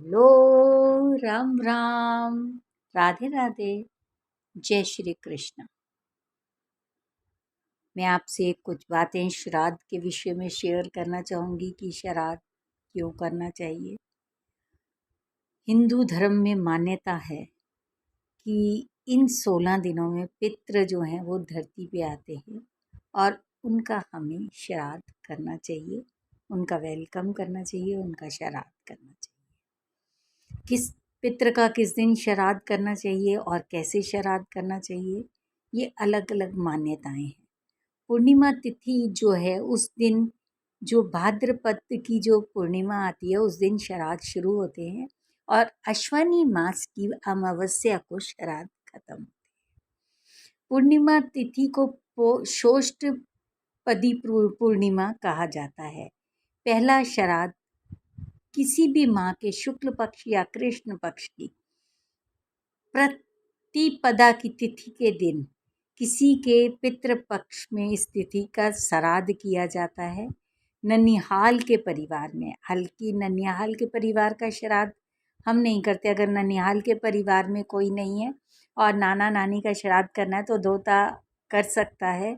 लो राम राम, राधे राधे, जय श्री कृष्ण। मैं आपसे कुछ बातें श्राद्ध के विषय में शेयर करना चाहूँगी कि श्राद्ध क्यों करना चाहिए। हिंदू धर्म में मान्यता है कि इन 16 दिनों में पितृ जो हैं वो धरती पे आते हैं और उनका हमें श्राद्ध करना चाहिए, उनका वेलकम करना चाहिए, उनका श्राद्ध करना चाहिए। किस पितृ का किस दिन श्राद्ध करना चाहिए और कैसे श्राद्ध करना चाहिए, ये अलग अलग मान्यताएं हैं। पूर्णिमा तिथि जो है उस दिन, जो भाद्रपद की जो पूर्णिमा आती है उस दिन श्राद्ध शुरू होते हैं और अश्विनी मास की अमावस्या को श्राद्ध खत्म होते हैं। पूर्णिमा तिथि को षोष्ठपदी पूर्णिमा कहा जाता है। पहला श्राद्ध किसी भी माह के शुक्ल पक्ष या कृष्ण पक्ष की प्रतिपदा की तिथि के दिन किसी के पितृपक्ष में इस तिथि का श्राद्ध किया जाता है। ननिहाल के परिवार में, हल्की ननिहाल के परिवार का श्राद्ध हम नहीं करते। अगर ननिहाल के परिवार में कोई नहीं है और नाना नानी का श्राद्ध करना है तो दोता कर सकता है,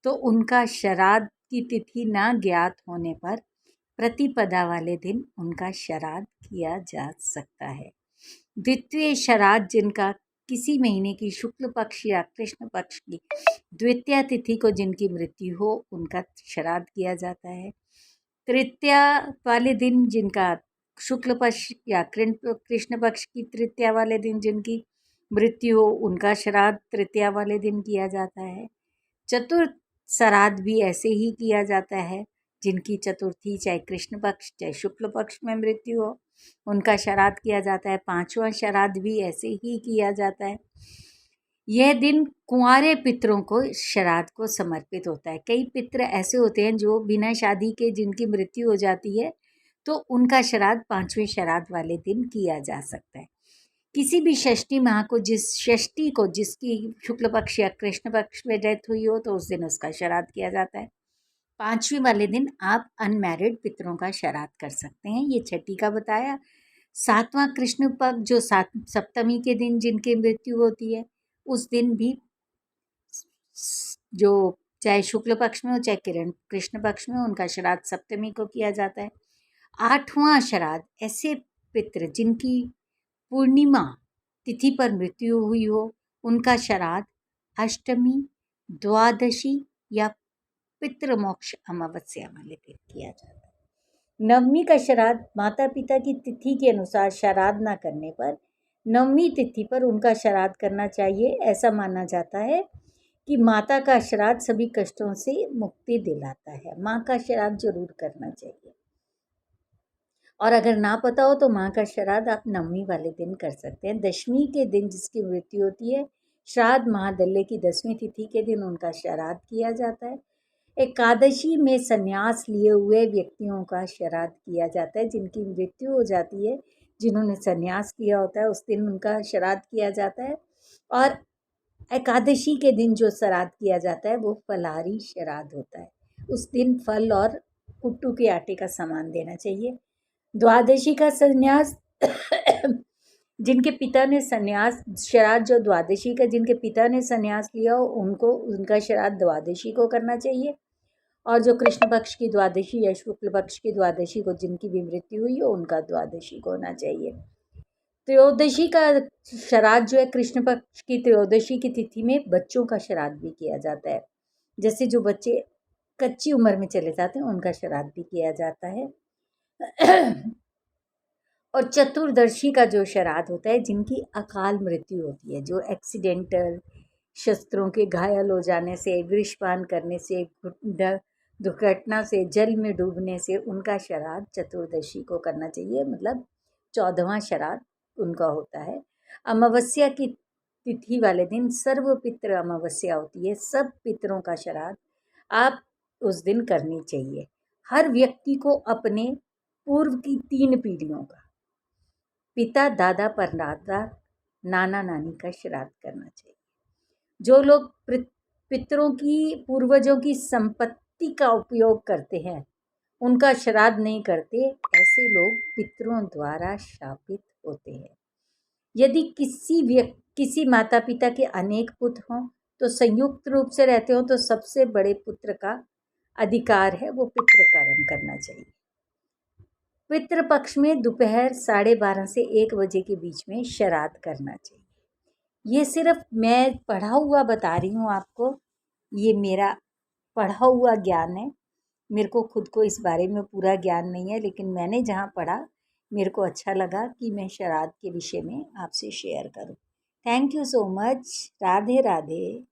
तो उनका श्राद्ध की तिथि ना ज्ञात होने पर प्रतिपदा वाले दिन उनका श्राद्ध किया जा सकता है। द्वितीय श्राद्ध जिनका किसी महीने की शुक्ल पक्ष या कृष्ण पक्ष की द्वितीय तिथि को जिनकी मृत्यु हो उनका श्राद्ध किया जाता है। तृतीया वाले दिन जिनका शुक्ल पक्ष या कृष्ण पक्ष की तृतीया वाले दिन जिनकी मृत्यु हो उनका श्राद्ध तृतीया वाले दिन किया जाता है। चतुर्थ श्राद्ध भी ऐसे ही किया जाता है। जिनकी चतुर्थी चाहे कृष्ण पक्ष चाहे शुक्ल पक्ष में मृत्यु हो उनका श्राद्ध किया जाता है। पांचवा श्राद्ध भी ऐसे ही किया जाता है। यह दिन कुंवारे पितरों को श्राद्ध को समर्पित होता है। कई पितर ऐसे होते हैं जो बिना शादी के जिनकी मृत्यु हो जाती है तो उनका श्राद्ध पांचवें श्राद्ध वाले दिन किया जा सकता है। किसी भी षष्ठी माह को जिसकी शुक्ल पक्ष या कृष्ण पक्ष में डेथ हुई हो तो उस दिन उसका श्राद्ध किया जाता है। पांचवें वाले दिन आप अनमैरिड पितरों का श्राद्ध कर सकते हैं। ये छठी का बताया। सातवां कृष्ण पक्ष जो सप्तमी के दिन जिनकी मृत्यु होती है उस दिन भी जो चाहे शुक्ल पक्ष में हो चाहे कृष्ण पक्ष में उनका श्राद्ध सप्तमी को किया जाता है। आठवां श्राद्ध ऐसे पितृ जिनकी पूर्णिमा तिथि पर मृत्यु हुई हो उनका श्राद्ध अष्टमी, द्वादशी या पितृमोक्ष अमावस्या वाले दिन किया जाता है। नवमी का श्राद्ध माता पिता की तिथि के अनुसार श्राद्ध न करने पर नवमी तिथि पर उनका श्राद्ध करना चाहिए। ऐसा माना जाता है कि माता का श्राद्ध सभी कष्टों से मुक्ति दिलाता है। माँ का श्राद्ध जरूर करना चाहिए और अगर ना पता हो तो माँ का श्राद्ध आप नवमी वाले दिन कर सकते हैं। दशमी के दिन जिसकी मृत्यु होती है श्राद्ध महादल्य की 10वीं तिथि के दिन उनका श्राद्ध किया जाता है। एकादशी में संन्यास लिए हुए व्यक्तियों का श्राद्ध किया जाता है। जिनकी मृत्यु हो जाती है, जिन्होंने संन्यास किया होता है, उस दिन उनका श्राद्ध किया जाता है। और एकादशी के दिन जो श्राद्ध किया जाता है वो फलाहारी श्राद्ध होता है। उस दिन फल और कुट्टू के आटे का सामान देना चाहिए। द्वादशी का संन्यास जिनके पिता ने संन्यास श्राद्ध जो द्वादशी का जिनके पिता ने संन्यास लिया हो उनको उनका श्राद्ध द्वादशी को करना चाहिए। और जो कृष्ण पक्ष की द्वादशी या शुक्ल पक्ष की द्वादशी को जिनकी भी मृत्यु हुई हो उनका द्वादशी को होना चाहिए। त्रयोदशी का श्राद्ध जो है कृष्ण पक्ष की त्रयोदशी की तिथि में बच्चों का श्राद्ध भी किया जाता है। जैसे जो बच्चे कच्ची उम्र में चले जाते हैं उनका श्राद्ध भी किया जाता है। और चतुर्दशी का जो श्राद्ध होता है जिनकी अकाल मृत्यु होती है, जो एक्सीडेंटल शस्त्रों के घायल हो जाने से, विषपान करने से, दुर्घटना से, जल में डूबने से उनका श्राद्ध चतुर्दशी को करना चाहिए। मतलब 14वां श्राद्ध उनका होता है। अमावस्या की तिथि वाले दिन सर्व पितृ अमावस्या होती है। सब पितरों का श्राद्ध आप उस दिन करनी चाहिए। हर व्यक्ति को अपने पूर्व की 3 पीढ़ियों का पिता, दादा, परदादा, नाना नानी का श्राद्ध करना चाहिए। जो लोग पितरों की पूर्वजों की संपत्ति का उपयोग करते हैं उनका श्राद्ध नहीं करते, ऐसे लोग पितरों द्वारा शापित होते हैं। यदि किसी माता पिता के अनेक पुत्र हों तो संयुक्त रूप से रहते हो तो सबसे बड़े पुत्र का अधिकार है वो पितृकर्म करना चाहिए। पितृपक्ष में दोपहर 12:30 से 1 बजे के बीच में श्राद्ध करना चाहिए। ये सिर्फ मैं पढ़ा हुआ बता रही हूँ आपको, ये मेरा पढ़ा हुआ ज्ञान है। मेरे को खुद को इस बारे में पूरा ज्ञान नहीं है, लेकिन मैंने जहाँ पढ़ा मेरे को अच्छा लगा कि मैं श्राद्ध के विषय में आपसे शेयर करूँ। Thank you so much. Radhe Radhe.